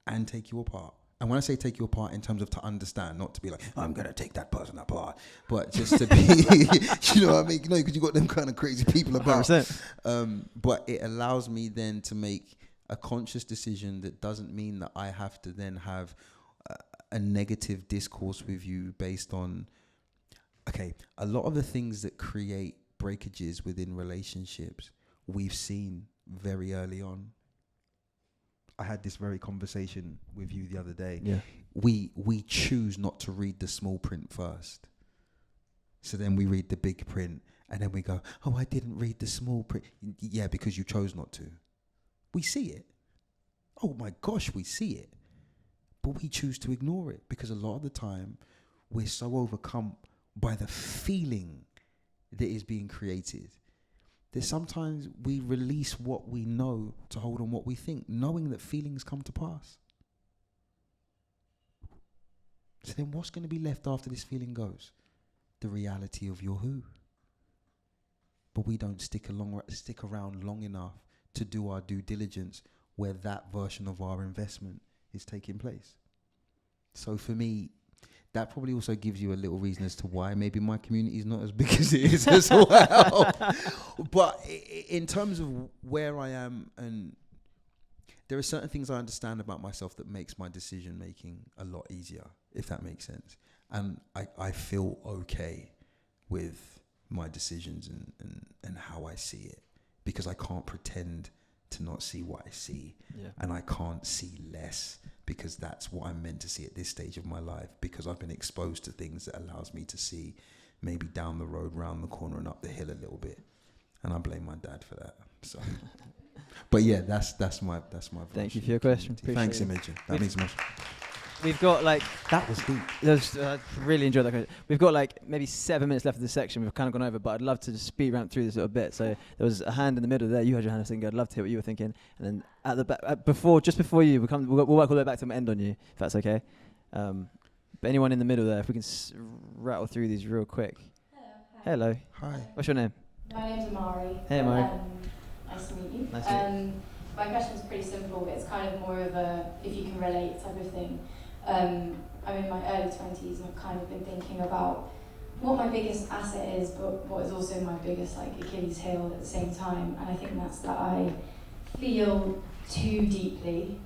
and take you apart. And when I say take you apart in terms of to understand, not to be like, I'm going to take that person apart, but just to be, you know what I mean? No, because you got them kind of crazy people about. 100%. But it allows me then to make a conscious decision that doesn't mean that I have to then have a negative discourse with you based on, okay, a lot of the things that create breakages within relationships, we've seen very early on. I had this very conversation with you the other day. Yeah. We choose not to read the small print first. So then we read the big print and then we go, oh, I didn't read the small print. Yeah, because you chose not to. We see it. Oh my gosh, we see it. But we choose to ignore it because a lot of the time we're so overcome by the feeling that is being created that sometimes we release what we know to hold on what we think, knowing that feelings come to pass. So then what's going to be left after this feeling goes? The reality of your who. But we don't stick around long enough to do our due diligence where that version of our investment is taking place. So for me, that probably also gives you a little reason as to why maybe my community is not as big as it is as well. But in terms of where I am, and there are certain things I understand about myself that makes my decision making a lot easier, if that makes sense. And I feel okay with my decisions and how I see it, because I can't pretend to not see what I see. Yeah. And I can't see less, because that's what I'm meant to see at this stage of my life, because I've been exposed to things that allows me to see maybe down the road, round the corner and up the hill a little bit. And I blame my dad for that. So, but yeah, that's my Thank you for your question. Thanks, Imogen. That means much. We've got like... That was deep. I really enjoyed that question. We've got like maybe 7 minutes left of this section. We've kind of gone over, but I'd love to just speed ramp through this a little bit. So there was a hand in the middle there. You had your hand thinking. I'd love to hear what you were thinking. And then at the back, just before you, we'll work all the way back to end on you, if that's okay. But anyone in the middle there, if we can rattle through these real quick. Hello. Hi. What's your name? My name's Amari. Hey, Amari. Nice to meet you. Nice to meet you. My question's pretty simple. It's kind of more of a if you can relate type of thing. I'm in my early 20s and I've kind of been thinking about what my biggest asset is, but what is also my biggest Achilles heel at the same time. And I think that's that I feel too deeply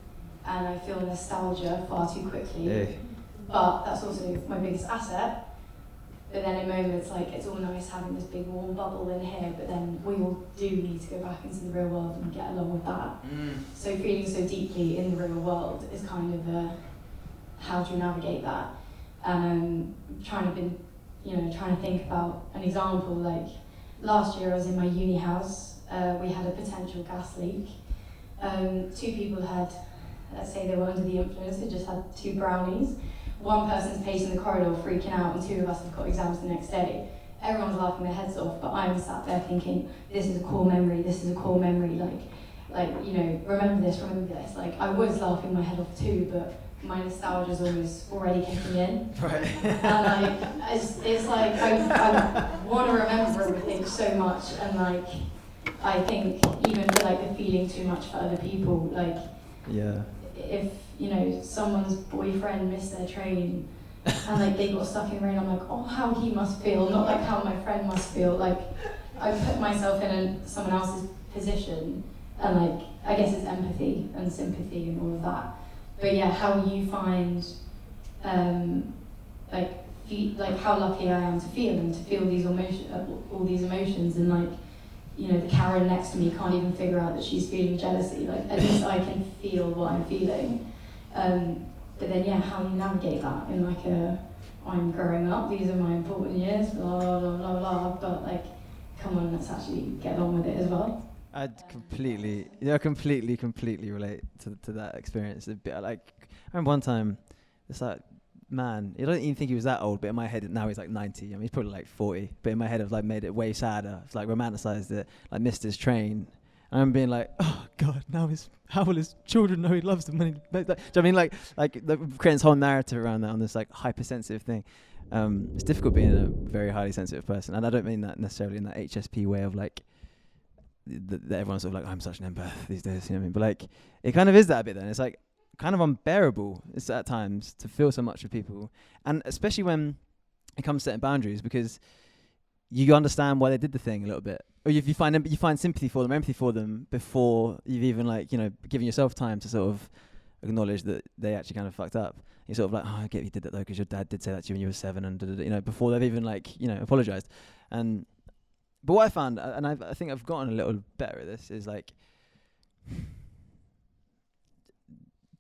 and I feel nostalgia far too quickly. Hey. But that's also my biggest asset. But then in moments it's all nice having this big warm bubble in here, but then we all do need to go back into the real world and get along with that. So feeling so deeply in the real world is kind of how do you navigate that? And trying to think about an example. Like last year I was in my uni house, we had a potential gas leak. 2 people had, let's say they were under the influence, they just had 2 brownies. One person's pacing the corridor freaking out and 2 of us have got exams the next day. everyone's laughing their heads off, but I'm sat there thinking, this is a core memory, remember this. Like, I was laughing my head off too, but my nostalgia's almost already kicking in. Right. And it's like, I want to remember everything so much, and like, I think even for like the feeling too much for other people, like, if, someone's boyfriend missed their train, and like they got stuck in the rain, I'm like, oh, how he must feel, not like how my friend must feel. Like, I put myself in someone else's position, and like, I guess it's empathy and sympathy and all of that. But yeah, how you find, how lucky I am to feel these all these emotions, and like, the Karen next to me can't even figure out that she's feeling jealousy. Like, at least I can feel what I'm feeling. But then, how you navigate that in like I'm growing up, these are my important years, blah, blah, blah, blah, but like, come on, let's actually get on with it as well. I'd completely relate to that experience. A bit like, I remember one time, it's like, man, I don't even think he was that old, but in my head, now he's like 90. I mean, he's probably like 40, but in my head, I've like made it way sadder. It's like romanticized it, like missed his train. And I'm being like, oh God, how will his children know he loves them when he, do you know what I mean? Like creating this whole narrative around that on this like hypersensitive thing. It's difficult being a very highly sensitive person, and I don't mean that necessarily in that HSP way of like, that everyone's sort of like, I'm such an empath these days, you know what I mean? But like, it kind of is that a bit then. It's like kind of unbearable it's at times to feel so much of people, and especially when it comes to setting boundaries, because you understand why they did the thing a little bit, or if you find sympathy for them, empathy for them before you've even like, given yourself time to sort of acknowledge that they actually kind of fucked up. You're sort of like, oh, I get you did that though, because your dad did say that to you when you were 7, and before they've even like, apologized. But what I found, and I think I've gotten a little better at this, is like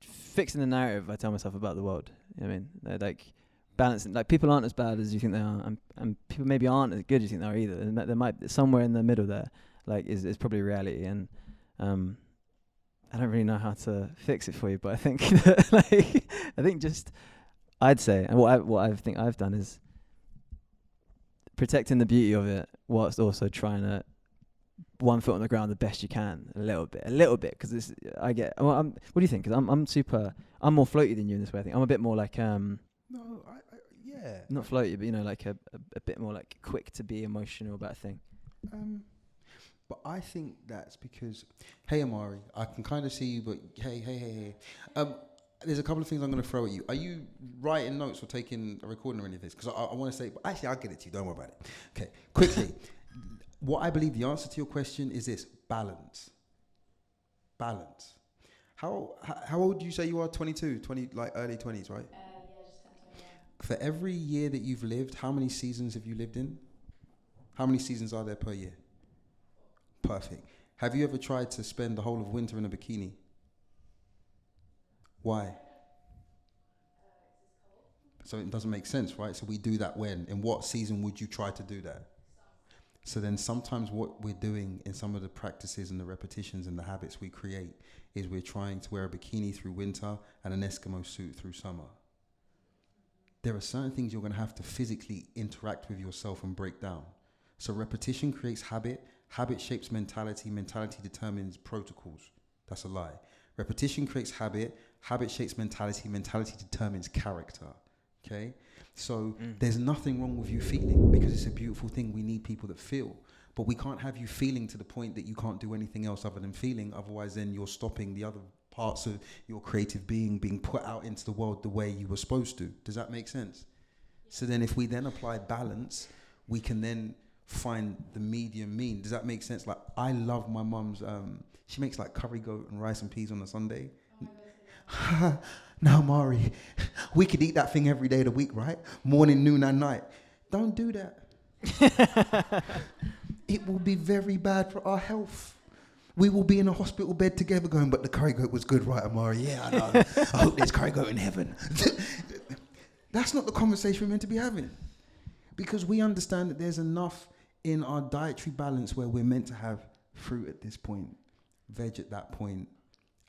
fixing the narrative I tell myself about the world. You know what I mean? They're like balancing, like people aren't as bad as you think they are, and people maybe aren't as good as you think they are either. And there might somewhere in the middle there, like is probably reality. And I don't really know how to fix it for you, but I think that, I'd say, and what I think I've done is protecting the beauty of it, whilst also trying to one foot on the ground the best you can, a little bit, because what do you think? Because I'm more floaty than you in this way. I think I'm a bit more like not floaty, but like a bit more like quick to be emotional about a thing. But I think that's because, hey Amari, I can kind of see you, but hey. There's a couple of things I'm going to throw at you. Are you writing notes or taking a recording or any of this? Because I want to say, but actually I'll get it to you, don't worry about it. Okay, quickly. What I believe the answer to your question is this: balance. How old do you say you are? 22, like early 20s, right? Just turned 21. For every year that you've lived, how many seasons have you lived in? How many seasons are there per year? Perfect. Have you ever tried to spend the whole of winter in a bikini? Why? So it doesn't make sense, right? So we do that when? In what season would you try to do that? So then sometimes what we're doing in some of the practices and the repetitions and the habits we create is we're trying to wear a bikini through winter and an Eskimo suit through summer. There are certain things you're going to have to physically interact with yourself and break down. So repetition creates habit. Habit shapes mentality. Mentality determines protocols. That's a lie. Repetition creates habit. Habit shapes mentality. Mentality determines character. Okay? So there's nothing wrong with you feeling, because it's a beautiful thing. We need people that feel. But we can't have you feeling to the point that you can't do anything else other than feeling. Otherwise, then you're stopping the other parts of your creative being put out into the world the way you were supposed to. Does that make sense? So then if we then apply balance, we can then find the medium mean. Does that make sense? Like, I love my mum's, she makes like curry goat and rice and peas on a Sunday. Now, Mari, we could eat that thing every day of the week, right? Morning, noon, and night. Don't do that. It will be very bad for our health. We will be in a hospital bed together going, but the curry goat was good, right, Amari? Yeah, I know. I hope there's curry goat in heaven. That's not the conversation we're meant to be having. Because we understand that there's enough in our dietary balance where we're meant to have fruit at this point, veg at that point,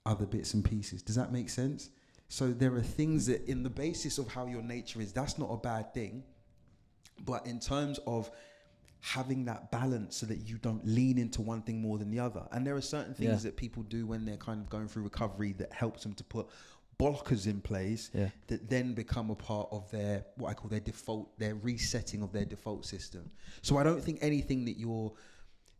other bits and pieces. Does that make sense? So there are things that in the basis of how your nature is, that's not a bad thing. But in terms of having that balance so that you don't lean into one thing more than the other. And there are certain things that people do when they're kind of going through recovery that helps them to put blockers in place that then become a part of their, what I call their default, their resetting of their default system. So I don't think anything that you're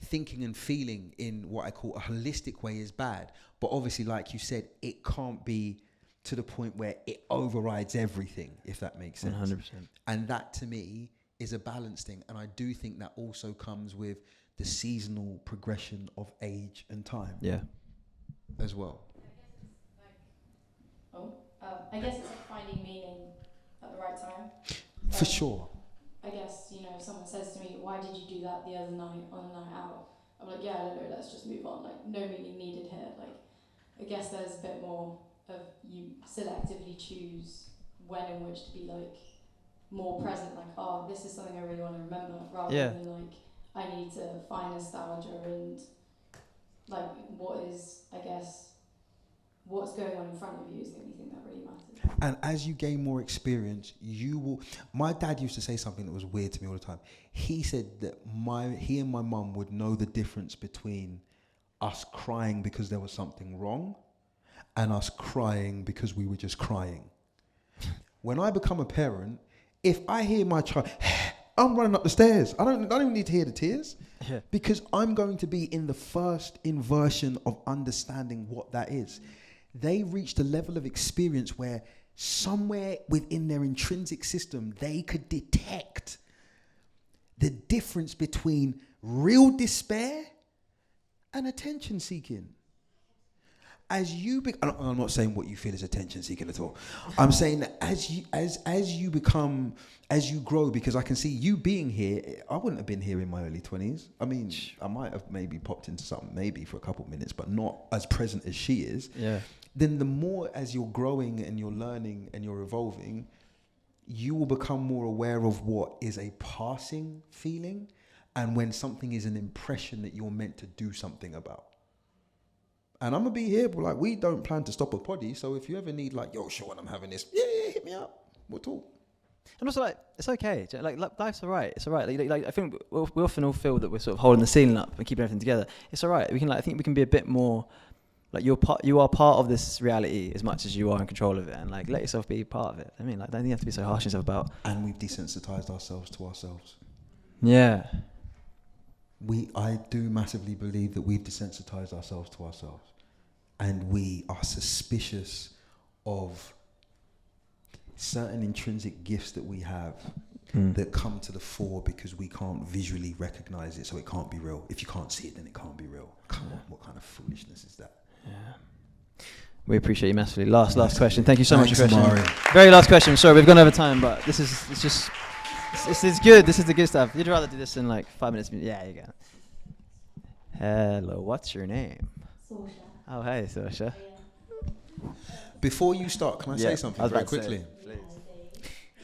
thinking and feeling in what I call a holistic way is bad. But obviously, like you said, it can't be to the point where it overrides everything, if that makes sense. 100%. And that to me is a balance thing. And I do think that also comes with the seasonal progression of age and time. Yeah. As well. I guess it's like finding meaning at the right time. For sure. I guess, you know, if someone says to me, why did you do that the other night on a night out? I'm like, yeah, I don't know, let's just move on. Like, no meaning needed here. Like, I guess there's a bit more of you selectively choose when and which to be, like, more present. Like, oh, this is something I really want to remember, rather than, like, I need to find nostalgia and, like, what is, I guess, what's going on in front of you is the only thing that really matters. And as you gain more experience, you will... My dad used to say something that was weird to me all the time. He said that he and my mum would know the difference between us crying because there was something wrong and us crying because we were just crying. When I become a parent, if I hear my child... I'm running up the stairs. I don't even need to hear the tears because I'm going to be in the first inversion of understanding what that is. They reached a level of experience where somewhere within their intrinsic system, they could detect the difference between real despair and attention seeking. As you I'm not saying what you feel is attention seeking at all. I'm saying that as you grow, because I can see you being here. I wouldn't have been here in my early 20s. I mean, I might have maybe popped into something maybe for a couple of minutes, but not as present as she is. Yeah. Then the more as you're growing and you're learning and you're evolving, you will become more aware of what is a passing feeling and when something is an impression that you're meant to do something about. And I'm going to be here, but like, we don't plan to stop a poddy. So if you ever need like, yo, Sean, I'm having this. Yeah, hit me up. We'll talk. And also, like, it's okay. Like life's all right. It's all right. Like I think we often all feel that we're sort of holding the ceiling up and keeping everything together. It's all right. We can, like, I think we can be a bit more, like, you are part of this reality as much as you are in control of it, and like, let yourself be part of it. I mean, like, don't think you have to be so harsh on yourself about. And we've desensitized ourselves to ourselves. Yeah. I do massively believe that we've desensitized ourselves to ourselves. And we are suspicious of certain intrinsic gifts that we have that come to the fore because we can't visually recognize it, so it can't be real. If you can't see it, then it can't be real. Come on, what kind of foolishness is that? Yeah. We appreciate you massively. Last question. Thank you so much, Christian. Very last question. Sorry, we've gone over time, but this is good. This is the good stuff. You'd rather do this in like 5 minutes. Yeah, you go. Hello, what's your name? Sorsha. Oh, hey, Sorsha. Before you start, can I say something very quickly? Please.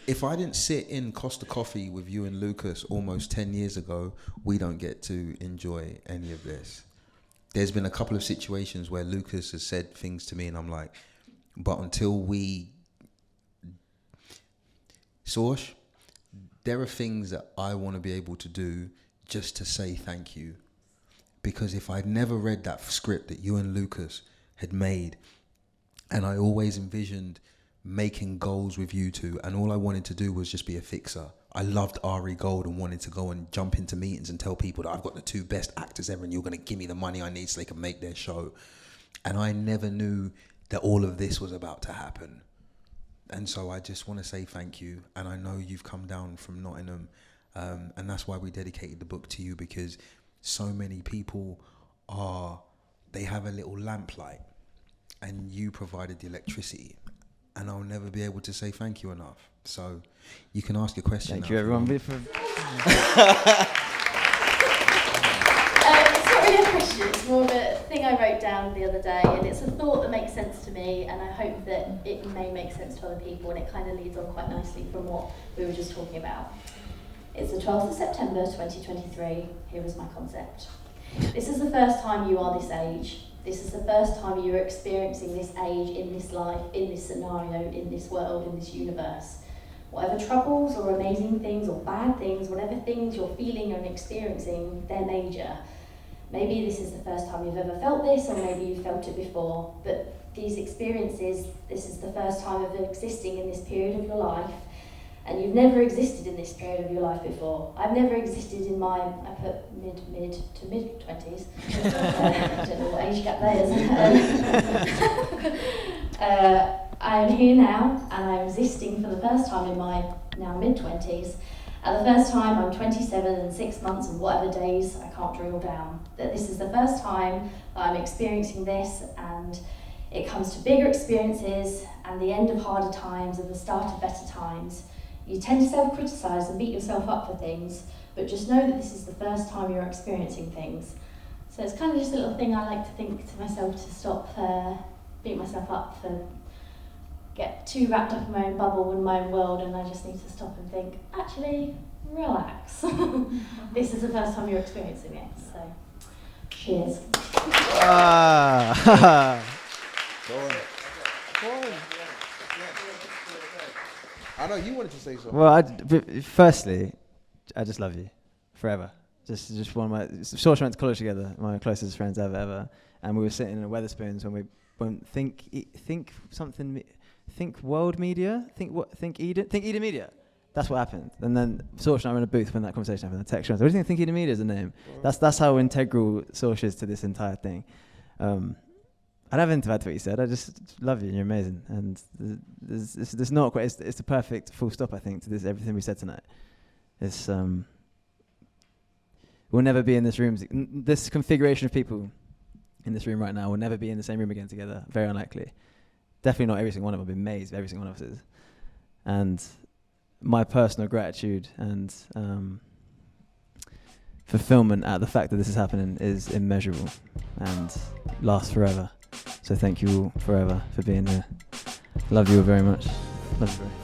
If I didn't sit in Costa Coffee with you and Lucas almost 10 years ago, we don't get to enjoy any of this. There's been a couple of situations where Lucas has said things to me and I'm like, but until we... Sorsh, there are things that I want to be able to do just to say thank you. Because if I'd never read that script that you and Lucas had made, and I always envisioned making goals with you two, and all I wanted to do was just be a fixer. I loved Ari Gold and wanted to go and jump into meetings and tell people that I've got the 2 best actors ever and you're going to give me the money I need so they can make their show. And I never knew that all of this was about to happen. And so I just want to say thank you. And I know you've come down from Nottingham, and that's why we dedicated the book to you, because so many people they have a little lamplight and you provided the electricity, and I'll never be able to say thank you enough. So you can ask a question. Thank you, everyone. It's not really a question, it's more of a thing I wrote down the other day, and it's a thought that makes sense to me, and I hope that it may make sense to other people, and it kind of leads on quite nicely from what we were just talking about. It's the 12th of September 2023. Here is my concept. This is the first time you are this age. This is the first time you are experiencing this age in this life, in this scenario, in this world, in this universe. whatever troubles or amazing things or bad things, whatever things you're feeling and experiencing, they're major. Maybe this is the first time you've ever felt this, or maybe you've felt it before, but these experiences, this is the first time of existing in this period of your life, and you've never existed in this period of your life before. I've never existed in my, I put mid to mid 20s. I don't know what age gap that is. I'm here now, and I'm existing for the first time in my now mid 20s. At the first time, I'm 27 and 6 months and whatever days, I can't drill down. That this is the first time that I'm experiencing this, and it comes to bigger experiences and the end of harder times and the start of better times. You tend to self-criticise and beat yourself up for things, but just know that this is the first time you're experiencing things. So it's kind of just a little thing I like to think to myself to stop beating myself up for get too wrapped up in my own bubble and my own world, and I just need to stop and think, actually, relax. This is the first time you're experiencing it, so cheers. I know you wanted to say something. Well, firstly, I just love you forever. Just one of my sort of went to college together, my closest friends ever, and we were sitting in Weatherspoons when we think world media, think Eden Media. That's what happened. And then Sorsh and I were in a booth when that conversation happened. The text was, what do you think Eden Media is the name? That's how integral Sorsh is to this entire thing. I don't have anything to add to what you said. I just love you and you're amazing. And there's not quite, it's the perfect full stop, I think, to this everything we said tonight. It's we'll never be in this room. This configuration of people in this room right now will never be in the same room again together. Very unlikely. Definitely not every single one of them. I've been amazed every single one of us is. And my personal gratitude and fulfillment at the fact that this is happening is immeasurable and lasts forever. So thank you all forever for being here. Love you all very much. Love you, bro.